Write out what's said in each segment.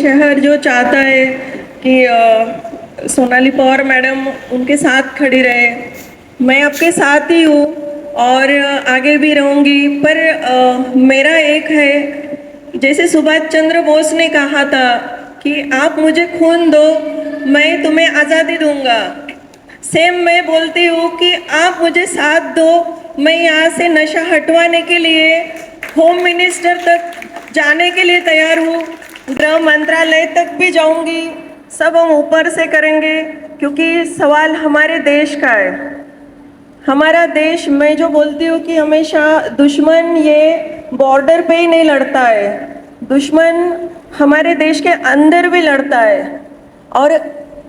शहर जो चाहता है कि सोनाली पवार मैडम उनके साथ खड़ी रहे, मैं आपके साथ ही हूँ और आगे भी रहूँगी। पर मेरा एक है, जैसे सुभाष चंद्र बोस ने कहा था कि आप मुझे खून दो, मैं तुम्हें आज़ादी दूंगा। सेम मैं बोलती हूँ कि आप मुझे साथ दो, मैं यहाँ से नशा हटवाने के लिए होम मिनिस्टर तक जाने के लिए तैयार हूँ, गृह मंत्रालय तक भी जाऊंगी। सब हम ऊपर से करेंगे, क्योंकि सवाल हमारे देश का है। हमारा देश, मैं जो बोलती हूँ कि हमेशा दुश्मन ये बॉर्डर पे ही नहीं लड़ता है, दुश्मन हमारे देश के अंदर भी लड़ता है। और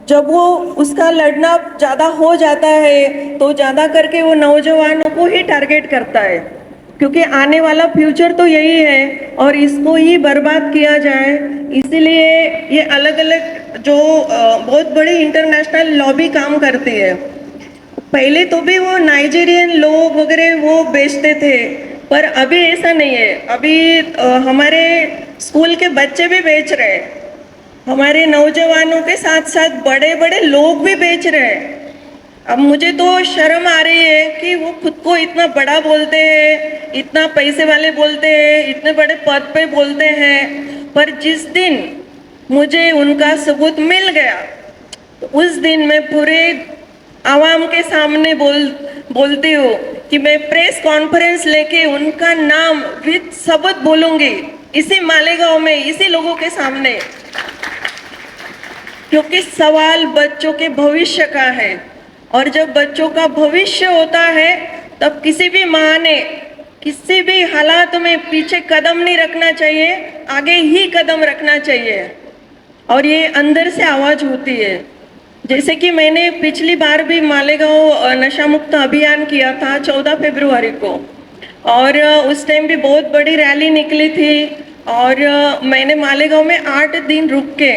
जब वो उसका लड़ना ज़्यादा हो जाता है तो ज़्यादा करके वो नौजवानों को ही टारगेट करता है, क्योंकि आने वाला फ्यूचर तो यही है और इसको ही बर्बाद किया जाए। इसीलिए ये अलग अलग जो बहुत बड़ी इंटरनेशनल लॉबी काम करती है। पहले तो भी वो नाइजीरियन लोग वगैरह वो बेचते थे, पर अभी ऐसा नहीं है। अभी हमारे स्कूल के बच्चे भी बेच रहे हैं, हमारे नौजवानों के साथ साथ बड़े बड़े लोग भी बेच रहे हैं। अब मुझे तो शर्म आ रही है कि वो खुद को इतना बड़ा बोलते हैं, इतना पैसे वाले बोलते हैं, इतने बड़े पद पे बोलते हैं, पर जिस दिन मुझे उनका सबूत मिल गया तो उस दिन मैं पूरे आवाम के सामने बोलती हूँ कि मैं प्रेस कॉन्फ्रेंस लेके उनका नाम विद सबूत बोलूंगी, इसी मालेगांव में, इसी लोगों के सामने। क्योंकि सवाल बच्चों के भविष्य का है, और जब बच्चों का भविष्य होता है तब किसी भी माँ ने किसी भी हालात में पीछे कदम नहीं रखना चाहिए, आगे ही कदम रखना चाहिए। और ये अंदर से आवाज़ होती है। जैसे कि मैंने पिछली बार भी मालेगांव नशा मुक्त अभियान किया था 14 फरवरी को, और उस टाइम भी बहुत बड़ी रैली निकली थी। और मैंने मालेगांव में 8 दिन रुक के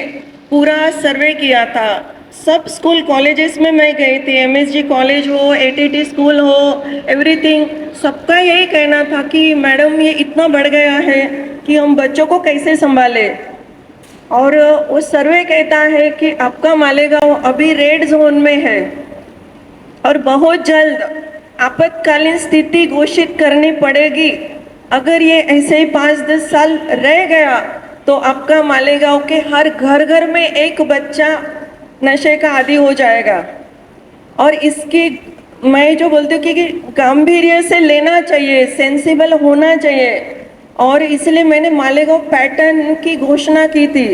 पूरा सर्वे किया था। सब स्कूल कॉलेजेस में मैं गई थी, एमएसजी कॉलेज हो, एटीटी स्कूल हो, एवरीथिंग। सबका यही कहना था कि मैडम ये इतना बढ़ गया है कि हम बच्चों को कैसे संभालें। और वो सर्वे कहता है कि आपका मालेगांव अभी रेड जोन में है और बहुत जल्द आपातकालीन स्थिति घोषित करनी पड़ेगी। अगर ये ऐसे ही 5-10 साल रह गया तो आपका मालेगांव के हर घर घर में एक बच्चा नशे का आदी हो जाएगा। और इसकी मैं जो बोलती हूँ कि गांभीर्य से लेना चाहिए, सेंसिबल होना चाहिए। और इसलिए मैंने मालेगांव पैटर्न की घोषणा की थी।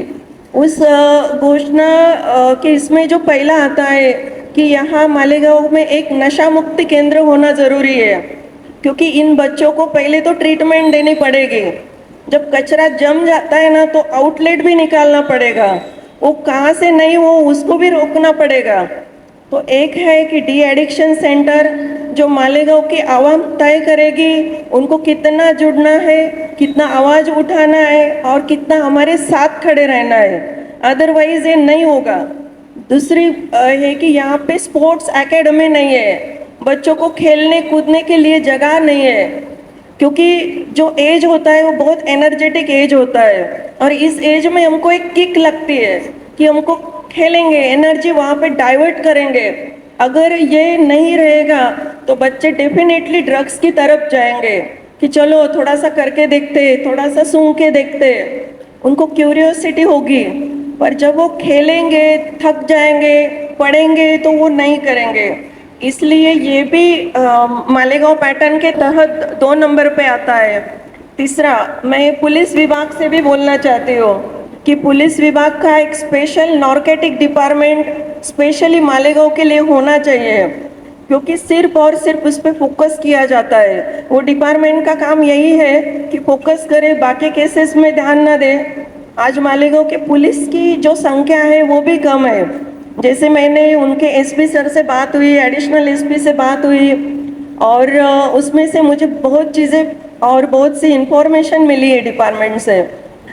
उस घोषणा के इसमें जो पहला आता है कि यहाँ मालेगांव में एक नशा मुक्ति केंद्र होना ज़रूरी है, क्योंकि इन बच्चों को पहले तो ट्रीटमेंट देनी पड़ेगी। जब कचरा जम जाता है ना तो आउटलेट भी निकालना पड़ेगा, वो कहाँ से नहीं हो उसको भी रोकना पड़ेगा। तो एक है कि डी एडिक्शन सेंटर जो मालेगांव की आवाम तय करेगी, उनको कितना जुड़ना है, कितना आवाज़ उठाना है और कितना हमारे साथ खड़े रहना है, अदरवाइज ये नहीं होगा। दूसरी है कि यहाँ पे स्पोर्ट्स एकेडमी नहीं है, बच्चों को खेलने कूदने के लिए जगह नहीं है, क्योंकि जो एज होता है वो बहुत एनर्जेटिक एज होता है और इस एज में हमको एक किक लगती है कि हमको खेलेंगे, एनर्जी वहाँ पे डाइवर्ट करेंगे। अगर ये नहीं रहेगा तो बच्चे डेफिनेटली ड्रग्स की तरफ जाएंगे कि चलो थोड़ा सा करके देखते, थोड़ा सा सूंघ के देखते, उनको क्यूरियोसिटी होगी। पर जब वो खेलेंगे, थक जाएंगे, पढ़ेंगे तो वो नहीं करेंगे। इसलिए ये भी मालेगांव पैटर्न के तहत 2 नंबर पे आता है। तीसरा, मैं पुलिस विभाग से भी बोलना चाहती हूँ कि पुलिस विभाग का एक special narcotic department specially Malegaon के लिए होना चाहिए, क्योंकि सिर्फ और सिर्फ उस पर फोकस किया जाता है। वो डिपार्टमेंट का काम यही है कि फोकस करे, बाकी केसेस में ध्यान न दे। आज मालेगांव के पुलिस की जो संख्या है वो भी कम है। जैसे मैंने उनके एसपी सर से बात हुई, एडिशनल एसपी से बात हुई, और उसमें से मुझे बहुत चीज़ें और बहुत सी इंफॉर्मेशन मिली है डिपार्टमेंट से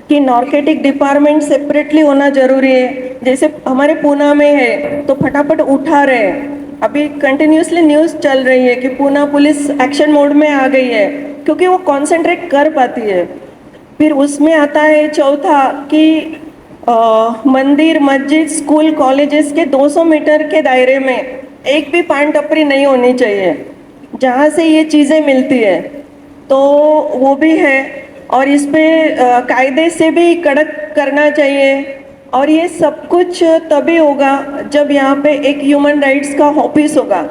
कि नार्कोटिक डिपार्टमेंट सेपरेटली होना जरूरी है। जैसे हमारे पूना में है तो फटाफट उठा रहे हैं, अभी कंटिन्यूसली न्यूज़ चल रही है कि पूना पुलिस एक्शन मोड में आ गई है, क्योंकि वो कॉन्सेंट्रेट कर पाती है। फिर उसमें आता है चौथा कि मंदिर मस्जिद स्कूल कॉलेजेस के 200 मीटर के दायरे में एक भी पान टपरी नहीं होनी चाहिए जहाँ से ये चीज़ें मिलती है, तो वो भी है। और इस पे कायदे से भी कड़क करना चाहिए। और ये सब कुछ तभी होगा जब यहाँ पे एक ह्यूमन राइट्स का ऑफिस होगा।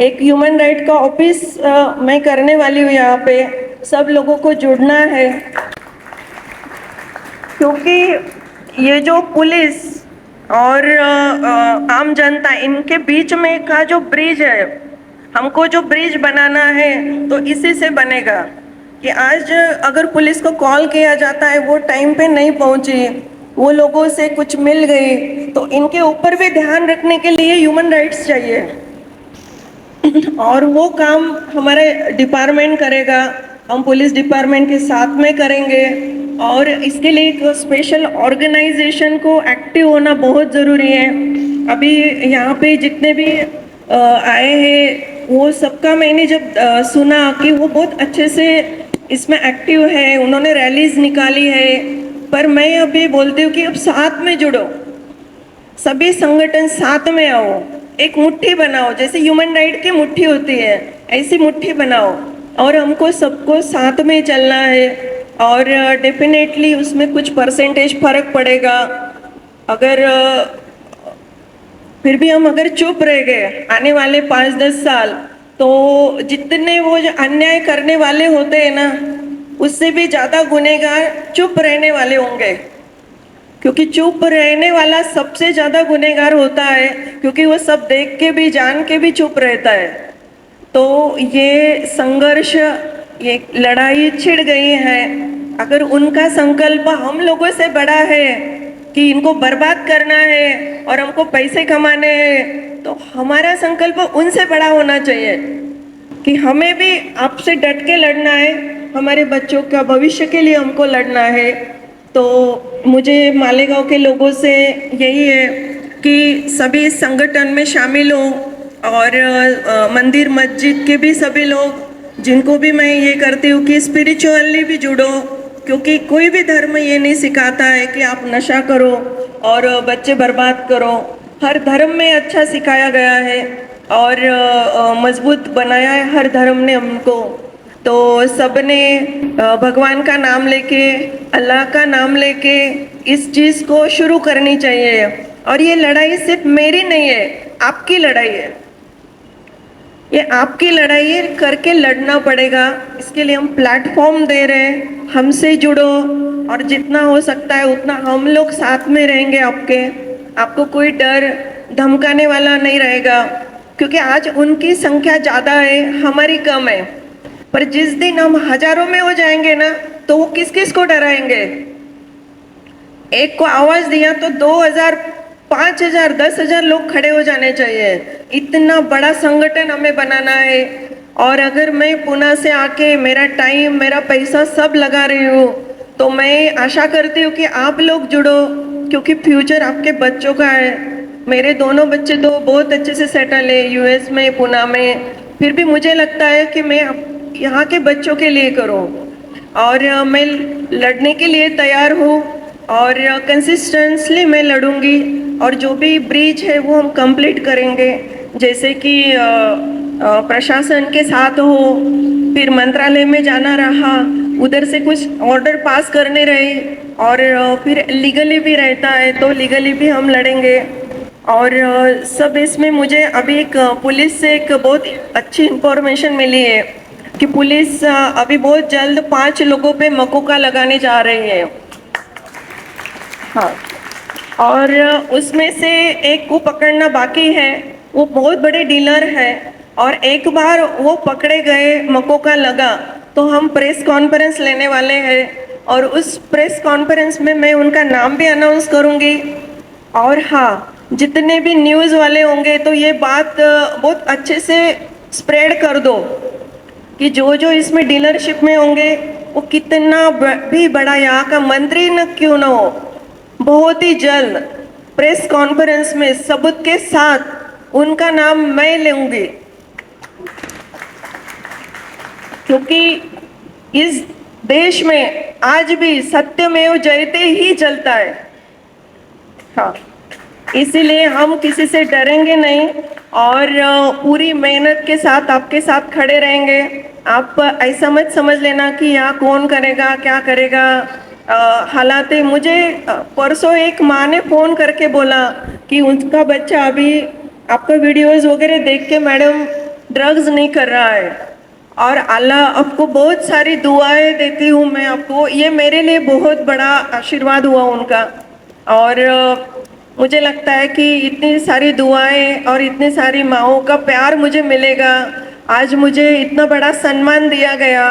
एक ह्यूमन राइट का ऑफिस मैं करने वाली हूँ यहाँ पे। सब लोगों को जुड़ना है, क्योंकि ये जो पुलिस और आम जनता इनके बीच में का जो ब्रिज है, हमको जो ब्रिज बनाना है तो इसी से बनेगा। कि आज अगर पुलिस को कॉल किया जाता है, वो टाइम पे नहीं पहुंची, वो लोगों से कुछ मिल गई, तो इनके ऊपर भी ध्यान रखने के लिए ह्यूमन राइट्स चाहिए। और वो काम हमारे डिपार्टमेंट करेगा, हम पुलिस डिपार्टमेंट के साथ में करेंगे। और इसके लिए एक स्पेशल ऑर्गेनाइजेशन को एक्टिव होना बहुत ज़रूरी है। अभी यहाँ पे जितने भी आए हैं, वो सबका मैंने जब सुना कि वो बहुत अच्छे से इसमें एक्टिव है, उन्होंने रैलीज निकाली है। पर मैं अभी बोलती हूँ कि अब साथ में जुड़ो, सभी संगठन साथ में आओ, एक मुट्ठी बनाओ। जैसे ह्यूमन राइट की मुट्ठी होती है, ऐसी मुट्ठी बनाओ और हमको सबको साथ में चलना है। और डेफिनेटली उसमें कुछ परसेंटेज फर्क पड़ेगा। अगर फिर भी हम अगर चुप रह गए आने वाले 5-10 साल, तो जितने वो जो अन्याय करने वाले होते हैं ना, उससे भी ज़्यादा गुनहगार चुप रहने वाले होंगे। क्योंकि चुप रहने वाला सबसे ज़्यादा गुनहगार होता है, क्योंकि वो सब देख के भी जान के भी चुप रहता है। तो ये संघर्ष, ये लड़ाई छिड़ गई है। अगर उनका संकल्प हम लोगों से बड़ा है कि इनको बर्बाद करना है और हमको पैसे कमाने हैं, तो हमारा संकल्प उनसे बड़ा होना चाहिए कि हमें भी आपसे डट के लड़ना है, हमारे बच्चों का भविष्य के लिए हमको लड़ना है। तो मुझे मालेगांव के लोगों से यही है कि सभी संगठन में शामिल हो, और मंदिर मस्जिद के भी सभी लोग, जिनको भी मैं ये करती हूँ कि स्पिरिचुअली भी जुड़ो। क्योंकि कोई भी धर्म ये नहीं सिखाता है कि आप नशा करो और बच्चे बर्बाद करो। हर धर्म में अच्छा सिखाया गया है और मजबूत बनाया है हर धर्म ने हमको। तो सबने भगवान का नाम लेके, अल्लाह का नाम लेके इस चीज़ को शुरू करनी चाहिए। और ये लड़ाई सिर्फ मेरी नहीं है, आपकी लड़ाई है। ये आपकी लड़ाई है, करके लड़ना पड़ेगा। इसके लिए हम प्लेटफॉर्म दे रहे हैं, हमसे जुड़ो और जितना हो सकता है उतना हम लोग साथ में रहेंगे आपके। आपको कोई डर धमकाने वाला नहीं रहेगा, क्योंकि आज उनकी संख्या ज़्यादा है, हमारी कम है। पर जिस दिन हम हजारों में हो जाएंगे ना, तो वो किस किस को डराएंगे। एक को आवाज दिया तो 2000, 5000, 10,000 लोग खड़े हो जाने चाहिए। इतना बड़ा संगठन हमें बनाना है। और अगर मैं पुणे से आके मेरा टाइम, मेरा पैसा सब लगा रही हूँ, तो मैं आशा करती हूँ कि आप लोग जुड़ो, क्योंकि फ्यूचर आपके बच्चों का है। मेरे दोनों बच्चे तो बहुत अच्छे से सेटल है यूएस में, पुणे में। फिर भी मुझे लगता है कि मैं यहाँ के बच्चों के लिए करूँ, और मैं लड़ने के लिए तैयार हूँ और कंसिस्टेंटली मैं लड़ूंगी। और जो भी ब्रीच है वो हम कंप्लीट करेंगे। जैसे कि प्रशासन के साथ हो, फिर मंत्रालय में जाना रहा, उधर से कुछ ऑर्डर पास करने रहे, और फिर लीगली भी रहता है तो लीगली भी हम लड़ेंगे। और सब इसमें मुझे अभी एक पुलिस से एक बहुत अच्छी इंफॉर्मेशन मिली है कि पुलिस अभी बहुत जल्द 5 लोगों पे मकोका लगाने जा रही है। हाँ, और उसमें से एक को पकड़ना बाकी है। वो बहुत बड़े डीलर है, और एक बार वो पकड़े गए, मकोका लगा, तो हम प्रेस कॉन्फ्रेंस लेने वाले हैं। और उस प्रेस कॉन्फ्रेंस में मैं उनका नाम भी अनाउंस करूँगी। और हाँ, जितने भी न्यूज़ वाले होंगे तो ये बात बहुत अच्छे से स्प्रेड कर दो कि जो जो इसमें डीलरशिप में होंगे, वो कितना भी बड़ा यहाँ का मंत्री न क्यों ना हो, बहुत ही जल्द प्रेस कॉन्फ्रेंस में सबूत के साथ उनका नाम मैं लूंगी। क्योंकि इस देश में आज भी सत्यमेव जयते ही चलता है। हाँ, इसीलिए हम किसी से डरेंगे नहीं और पूरी मेहनत के साथ आपके साथ खड़े रहेंगे। आप ऐसा मत समझ लेना कि यहाँ कौन करेगा क्या करेगा। हालात मुझे परसों एक माँ ने फोन करके बोला कि उनका बच्चा अभी आपका वीडियोस वगैरह देख के मैडम ड्रग्स नहीं कर रहा है और अल्लाह आपको बहुत सारी दुआएं देती हूँ मैं आपको। ये मेरे लिए बहुत बड़ा आशीर्वाद हुआ उनका। और मुझे लगता है कि इतनी सारी दुआएं और इतनी सारी माँओं का प्यार मुझे मिलेगा। आज मुझे इतना बड़ा सम्मान दिया गया,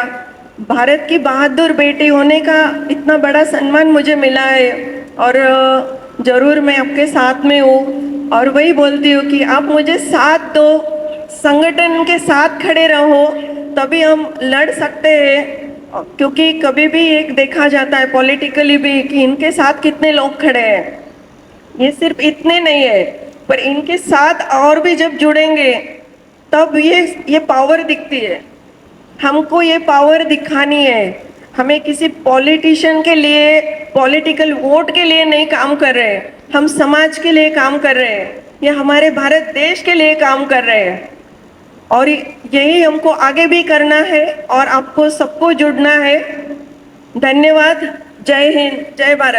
भारत की बहादुर बेटी होने का इतना बड़ा सम्मान मुझे मिला है। और जरूर मैं आपके साथ में हूँ और वही बोलती हूँ कि आप मुझे साथ दो, संगठन के साथ खड़े रहो, तभी हम लड़ सकते हैं। क्योंकि कभी भी एक देखा जाता है पॉलिटिकली भी कि इनके साथ कितने लोग खड़े हैं, ये सिर्फ इतने नहीं है, पर इनके साथ और भी जब जुड़ेंगे तब ये पावर दिखती है। हमको ये पावर दिखानी है। हमें किसी पॉलिटिशियन के लिए, पॉलिटिकल वोट के लिए नहीं काम कर रहे, हम समाज के लिए काम कर रहे हैं, ये हमारे भारत देश के लिए काम कर रहे हैं और यही हमको आगे भी करना है और आपको सबको जुड़ना है। धन्यवाद। जय हिंद, जय भारत।